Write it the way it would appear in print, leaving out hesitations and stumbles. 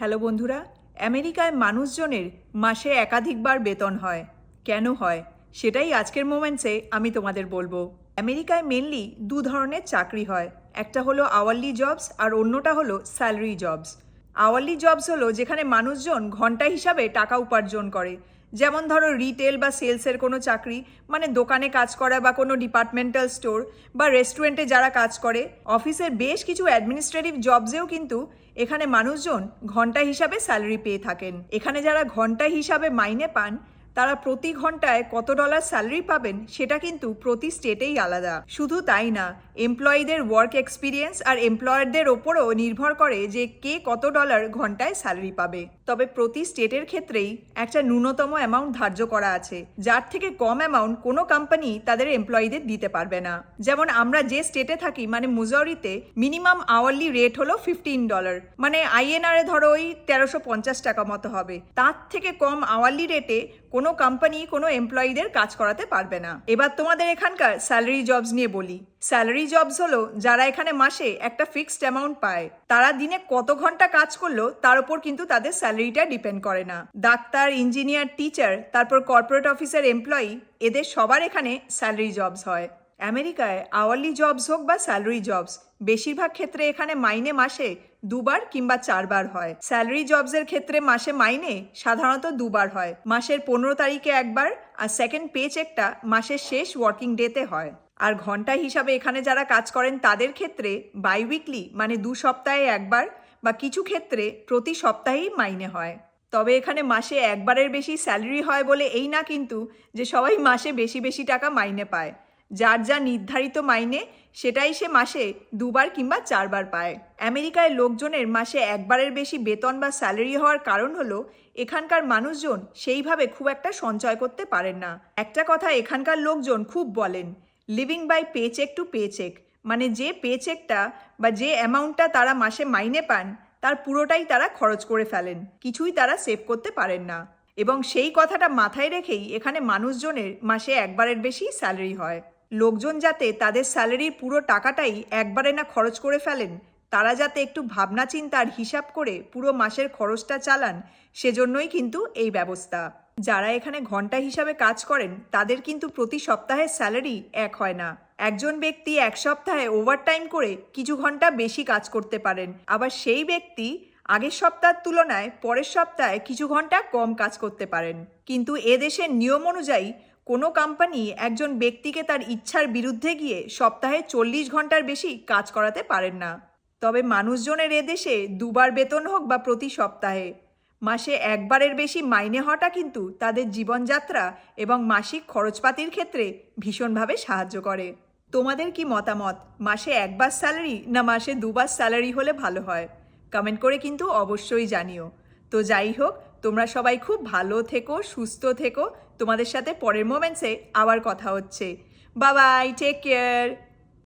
Hello বন্ধুরা, আমেরিকায় মানুষজনের মাসে একাধিকবার বেতন হয়। কেন হয় সেটাই আজকের মোমেন্টসে আমি তোমাদের বলবো। আমেরিকায় মেনলি দু ধরনের চাকরি হয়, একটা হলো আওয়ারলি জবস আর অন্যটা হলো স্যালারি জবস। আওয়ারলি জবস হলো যেখানে মানুষজন ঘন্টা হিসাবে টাকা উপার্জন করে। যেমন ধরো রিটেল বা সেলসের কোনো চাকরি, মানে দোকানে কাজ করা বা কোনো ডিপার্টমেন্টাল স্টোর বা রেস্টুরেন্টে যারা কাজ করে। অফিসের বেশ কিছু অ্যাডমিনিস্ট্রেটিভ জবসেও কিন্তু এখানে মানুষজন ঘন্টা হিসাবে স্যালারি পেয়ে থাকেন। এখানে যারা ঘন্টা হিসাবে মাইনে পান তারা প্রতি ঘন্টায় কত ডলার স্যালারি পাবেন সেটা কিন্তু প্রতি স্টেটেই আলাদা। শুধু তাই না, এমপ্লয়ীদের ওয়ার্ক এক্সপিরিয়েন্স আর এমপ্লয়ারদের ওপরও নির্ভর করে যে কে কত ডলার ঘন্টায় স্যালারি পাবে। তবে প্রতি স্টেটের ক্ষেত্রেই একটা ন্যূনতম অ্যামাউন্ট ধার্য করা আছে, যার থেকে কম অ্যামাউন্ট কোনো কোম্পানি তাদের এমপ্লয়ীদের দিতে পারবে না। যেমন আমরা যে স্টেটে থাকি, মানে মুজোরিতে মিনিমাম আওয়ারলি রেট হলো $15, মানে আইএনআরে ধরো ওই 1350 টাকা মতো হবে। তার থেকে কম আওয়ারলি রেটে কোনো কোম্পানি কোনো এমপ্লয়ীদের কাজ করাতে পারবে না। এবার তোমাদের এখানকার স্যালারি জবস নিয়ে বলি। স্যালারি জবস হলো যারা এখানে মাসে একটা ফিক্সড অ্যামাউন্ট পায়। তারা দিনে কত ঘন্টা কাজ করলো তার উপর কিন্তু তাদের স্যালারিটা ডিপেন্ড করে না। ডাক্তার, ইঞ্জিনিয়ার, টিচার, তারপর কর্পোরেট অফিসের এমপ্লয়ি, এদের সবার এখানে স্যালারি জবস হয়। আমেরিকায় আওয়ারলি জবস হোক বা স্যালারি জবস, বেশিরভাগ ক্ষেত্রে এখানে মাইনে মাসে 2বার কিংবা 4বার হয়। স্যালারি জবসের ক্ষেত্রে মাসে মাইনে সাধারণত 2বার হয়, মাসের 15 তারিখে একবার, আর সেকেন্ড পে চেকটা মাসের শেষ ওয়ার্কিং ডেতে হয়। আর ঘন্টা হিসাবে এখানে যারা কাজ করেন তাদের ক্ষেত্রে উইকলি, মানে 2 সপ্তাহে একবার বা কিছু ক্ষেত্রে প্রতি সপ্তাহেই মাইনে হয়। তবে এখানে মাসে একবারের বেশি স্যালারি হয় বলে এই না কিন্তু যে সবাই মাসে বেশি বেশি টাকা মাইনে পায়। যার যা নির্ধারিত মাইনে সেটাই সে মাসে 2বার কিংবা 4বার পায়। আমেরিকায় লোকজনের মাসে একবারের বেশি বেতন বা স্যালারি হওয়ার কারণ হলো এখানকার মানুষজন সেইভাবে খুব একটা সঞ্চয় করতে পারেন না। একটা কথা এখানকার লোকজন খুব বলেন, living by paycheck to paycheck, মানে যে পে চেকটা বা যে অ্যামাউন্টটা তারা মাসে মাইনে পান তার পুরোটাই তারা খরচ করে ফেলেন, কিছুই তারা সেভ করতে পারেন না। এবং সেই কথাটা মাথায় রেখেই এখানে মানুষজনের মাসে একবারের বেশি স্যালারি হয়। লোকজন যাতে তাদের স্যালারির পুরো টাকাটাই একবারে না খরচ করে ফেলেন, তারা যাতে একটু ভাবনা চিন্তার হিসাব করে পুরো মাসের খরচটা চালান, সেজন্যই কিন্তু এই ব্যবস্থা। যারা এখানে ঘন্টা হিসাবে কাজ করেন তাদের কিন্তু প্রতি সপ্তাহের স্যালারি এক হয় না। একজন ব্যক্তি এক সপ্তাহে ওভারটাইম করে কিছু ঘন্টা বেশি কাজ করতে পারেন, আবার সেই ব্যক্তি আগের সপ্তাহের তুলনায় পরের সপ্তাহে কিছু ঘন্টা কম কাজ করতে পারেন। কিন্তু এদেশের নিয়ম অনুযায়ী কোনো কোম্পানি একজন ব্যক্তিকে তার ইচ্ছার বিরুদ্ধে গিয়ে সপ্তাহে 40 ঘন্টার বেশি কাজ করাতে পারেন না। তবে মানুষজনের এদেশে 2বার বেতন হোক বা প্রতি সপ্তাহে মাসে একবারের বেশি মাইনে হওয়াটা কিন্তু তাদের জীবনযাত্রা এবং মাসিক খরচপাতির ক্ষেত্রে ভীষণভাবে সাহায্য করে। তোমাদের কি মতামত? মাসে একবার স্যালারি না মাসে 2বার স্যালারি হলে ভালো হয়? কমেন্ট করে কিন্তু অবশ্যই জানিও। তো যাই হোক, তোমরা সবাই খুব ভালো থেকো, সুস্থ থেকো। তোমাদের সাথে পরের মোমেন্টসে আবার কথা হচ্ছে। Bye bye, take care.